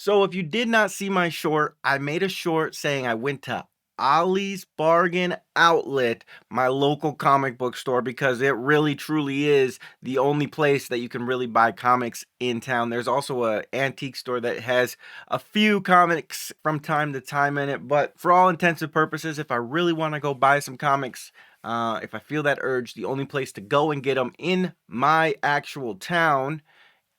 So if you did not see my short, I made a short saying I went to Ollie's Bargain Outlet, my local comic book store, because it really truly is the only place that you can really buy comics in town. There's also a antique store that has a few comics from time to time in it, but for all intents and purposes, if I really want to go buy some comics, if I feel that urge, the only place to go and get them in my actual town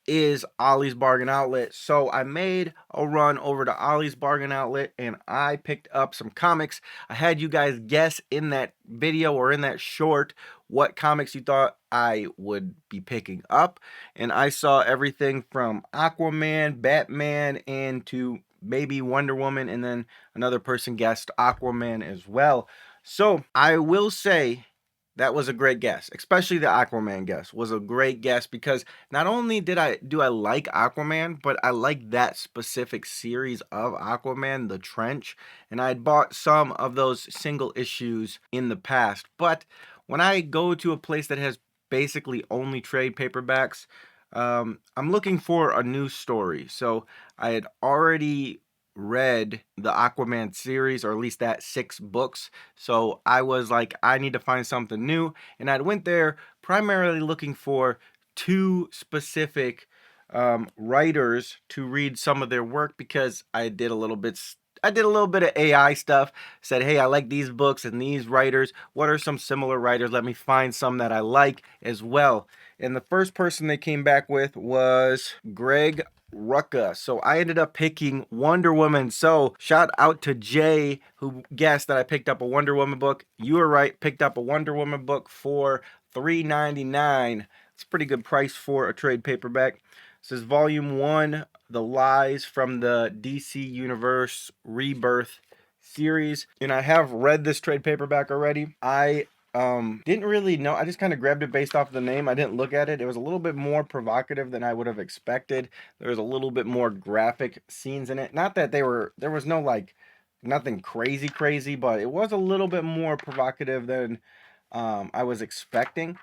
is Ollie's Bargain Outlet. So I made a run over to Ollie's Bargain Outlet and I picked up some comics. I had you guys guess in that video or in that short what comics you thought I would be picking up. And I saw everything from Aquaman, Batman, and to maybe Wonder Woman. And then another person guessed Aquaman as well. So I will say that was a great guess, especially the Aquaman guess was a great guess because not only do I like Aquaman, but I like that specific series of Aquaman, The Trench, and I had bought some of those single issues in the past. But when I go to a place that has basically only trade paperbacks, I'm looking for a new story. So I had already read the Aquaman series, or at least that 6 books. So I was like, I need to find something new. And I went there primarily looking for two specific writers to read some of their work because I did a little bit of AI stuff. Said, hey, I like these books and these writers. What are some similar writers? Let me find some that I like as well. And the first person they came back with was Greg Rucka. So I ended up picking Wonder Woman. So shout out to Jay who guessed that I picked up a Wonder Woman book. You were right, picked up a Wonder Woman book for $3.99. It's a pretty good price for a trade paperback. This is volume 1, The Lies from the DC Universe Rebirth series. And I have read this trade paperback already. I didn't really know. I just kind of grabbed it based off the name. I didn't look at it. It was a little bit more provocative than I would have expected. There was a little bit more graphic scenes in it. Not that there was no like nothing crazy, but it was a little bit more provocative than I was expecting.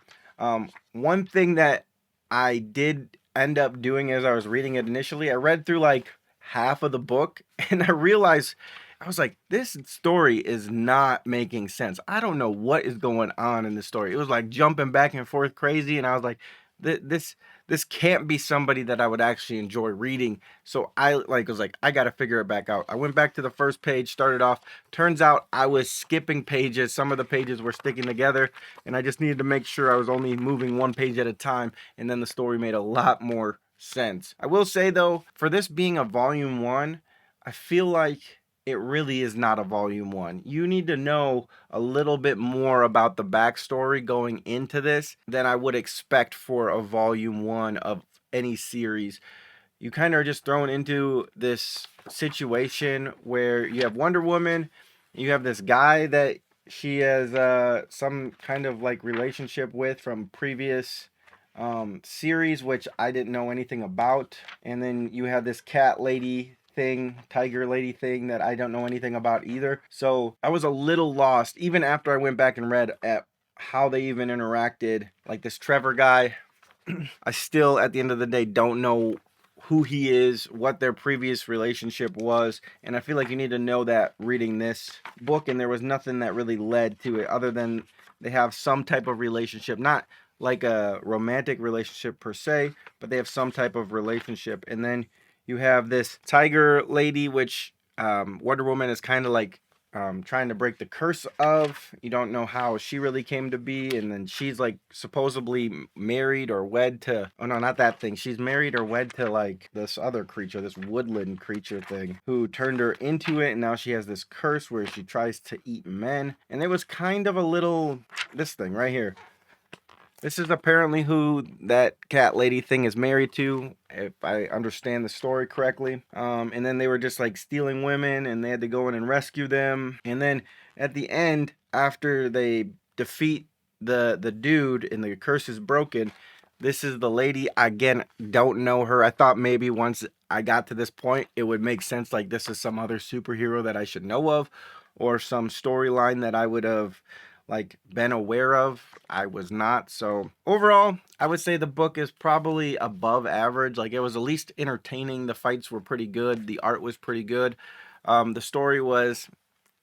One thing that I did end up doing as I was reading it initially, I read through like half of the book and I realized I was like, this story is not making sense. I don't know what is going on in this story. It was like jumping back and forth crazy, and I was like, this can't be somebody that I would actually enjoy reading. So I like was like, I gotta figure it back out. I went back to the first page, started off. Turns out I was skipping pages. Some of the pages were sticking together, and I just needed to make sure I was only moving one page at a time, and then the story made a lot more sense. I will say though, for this being a volume 1, I feel like it really is not a volume 1. You need to know a little bit more about the backstory going into this than I would expect for a volume 1 of any series. You kind of are just thrown into this situation where you have Wonder Woman, you have this guy that she has some kind of like relationship with from previous series, which I didn't know anything about. And then you have this cat lady thing, tiger lady thing that I don't know anything about either. So I was a little lost even after I went back and read at how they even interacted. Like this Trevor guy, I still at the end of the day don't know who he is, what their previous relationship was, and I feel like you need to know that reading this book, and there was nothing that really led to it other than they have some type of relationship, not like a romantic relationship per se, but they have some type of relationship. And then you have this tiger lady, which Wonder Woman is kind of like trying to break the curse of. You don't know how she really came to be, and then she's like supposedly married or wed to, oh no, not that thing, she's married or wed to like this other creature, this woodland creature thing, who turned her into it, and now she has this curse where she tries to eat men. And it was kind of a little, this thing right here, this is apparently who that cat lady thing is married to, if I understand the story correctly. And then they were just like stealing women, and they had to go in and rescue them. And then at the end, after they defeat the dude and the curse is broken, this is the lady. Again, don't know her. I thought maybe once I got to this point, it would make sense. Like this is some other superhero that I should know of, or some storyline that I would have like been aware of. I was not. So overall, I would say the book is probably above average. Like, it was at least entertaining. The fights were pretty good. The art was pretty good. The story was,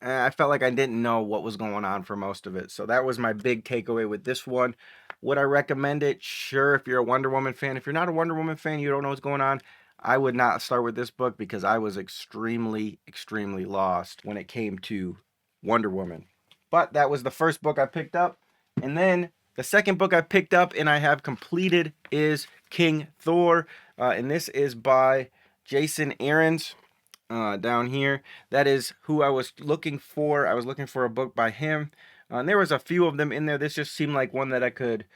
I felt like I didn't know what was going on for most of it. So that was my big takeaway with this one. Would I recommend it? Sure, if you're a Wonder Woman fan. If you're not a Wonder Woman fan, you don't know what's going on, I would not start with this book because I was extremely, extremely lost when it came to Wonder Woman. But that was the first book I picked up. And then the second book I picked up and I have completed is King Thor. And this is by Jason Aaron's down here. That is who I was looking for. I was looking for a book by him. And there was a few of them in there. This just seemed like one that I could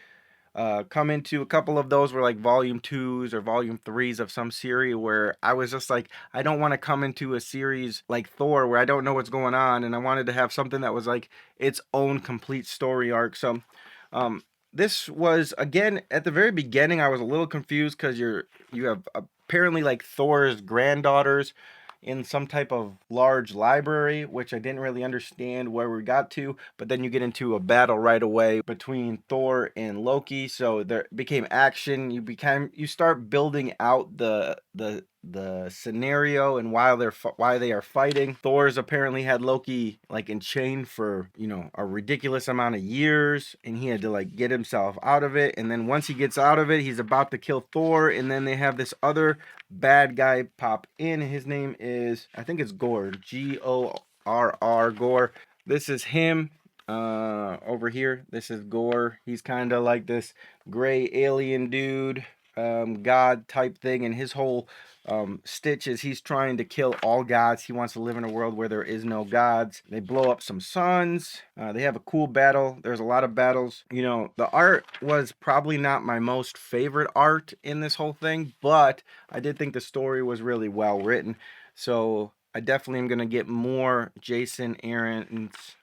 come into. A couple of those were like volume twos or volume threes of some series where I was just like, I don't want to come into a series like Thor where I don't know what's going on, and I wanted to have something that was like its own complete story arc. So um, this was, again, at the very beginning I was a little confused because you have apparently like Thor's granddaughters in some type of large library, which I didn't really understand where we got to. But then you get into a battle right away between Thor and Loki, so there became action. You start building out the scenario and why they are fighting. Thor's apparently had Loki like enchained for a ridiculous amount of years, and he had to like get himself out of it. And then once he gets out of it, he's about to kill Thor, and then they have this other bad guy pop in. His name is, I think it's Gore, Gorr, Gore. This is him over here. This is Gore. He's kind of like this gray alien dude, god type thing, and his whole Stitch is he's trying to kill all gods. He wants to live in a world where there is no gods. They blow up some suns. They have a cool battle. There's a lot of battles. The art was probably not my most favorite art in this whole thing, but I did think the story was really well written. So I definitely am going to get more Jason Aaron's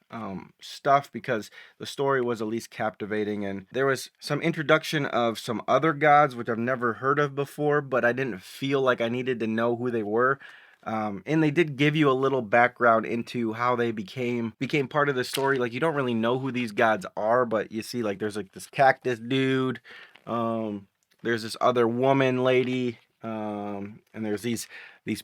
stuff because the story was at least captivating, and there was some introduction of some other gods which I've never heard of before, but I didn't feel like I needed to know who they were. And they did give you a little background into how they became part of the story. Like, you don't really know who these gods are, but you see like there's like this cactus dude, there's this other woman lady, and there's these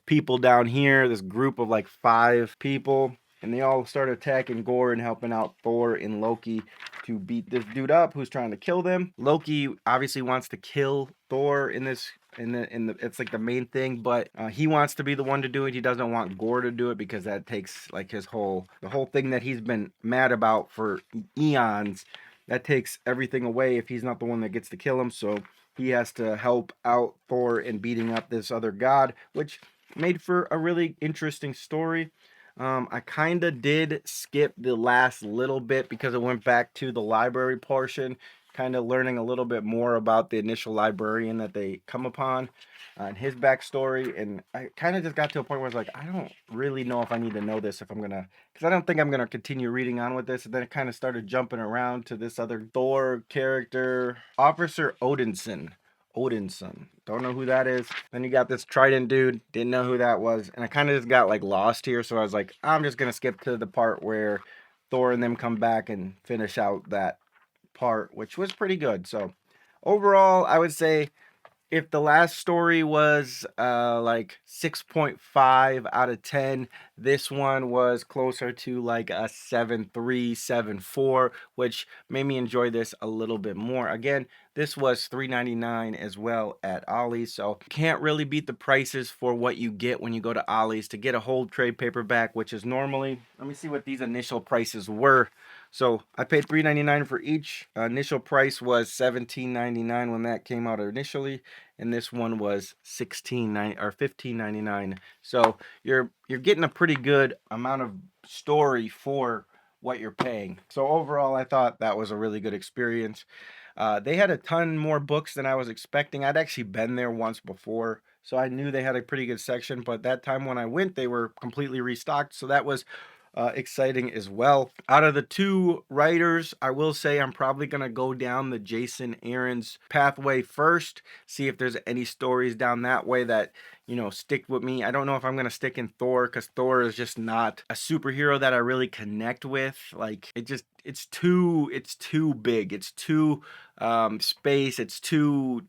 people down here, this group of like 5 people, and they all start attacking Gore and helping out Thor and Loki to beat this dude up who's trying to kill them. Loki obviously wants to kill Thor in this. It's like the main thing, but he wants to be the one to do it. He doesn't want Gore to do it because that takes like the whole thing that he's been mad about for eons. That takes everything away if he's not the one that gets to kill him. So he has to help out Thor in beating up this other god, which made for a really interesting story. I kind of did skip the last little bit because it went back to the library portion, kind of learning a little bit more about the initial librarian that they come upon and his backstory. And I kind of just got to a point where I was like, I don't really know if I need to know this because I don't think I'm going to continue reading on with this. And then it kind of started jumping around to this other Thor character, Officer Odinson. Don't know who that is. Then you got this Trident dude. Didn't know who that was. And I kind of just got like lost here. So I was like, I'm just going to skip to the part where Thor and them come back and finish out that part, which was pretty good. So overall, I would say if the last story was like 6.5 out of 10, this one was closer to like a 7.3, 7.4, which made me enjoy this a little bit more. Again, this was $3.99 as well at Ollie's, so can't really beat the prices for what you get when you go to Ollie's to get a whole trade paperback, which is normally, let me see what these initial prices were. So I paid $3.99 for each. Initial price was $17.99 when that came out initially, and this one was $15.99. So you're getting a pretty good amount of story for what you're paying. So overall, I thought that was a really good experience. They had a ton more books than I was expecting. I'd actually been there once before, so I knew they had a pretty good section. But that time when I went, they were completely restocked. So that was exciting as well. Out of the two writers, I will say I'm probably gonna go down the Jason Aaron's pathway first, see if there's any stories down that way that, you know, stick with me. I don't know if I'm gonna stick in Thor, because Thor is just not a superhero that I really connect with. Like, it's too big, it's too space, it's too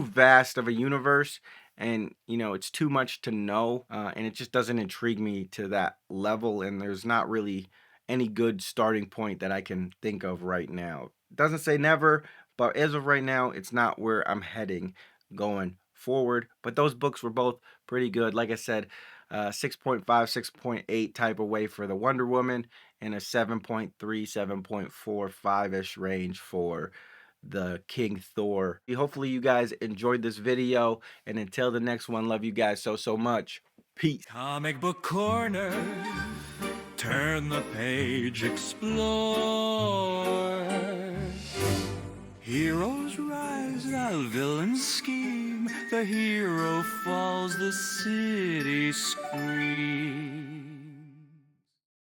vast of a universe, and you know, it's too much to know, and it just doesn't intrigue me to that level, and there's not really any good starting point that I can think of right now. Doesn't say never, but as of right now, it's not where I'm heading going forward. But those books were both pretty good. Like I said, 6.5, 6.8 type of way for the Wonder Woman, and a 7.3, 7.45 ish range for the King Thor. Hopefully you guys enjoyed this video, and until the next one, love you guys so much. Peace. Comic Book Corner. Turn the page, explore. Heroes rise, the villains scheme. The hero falls, the city screams.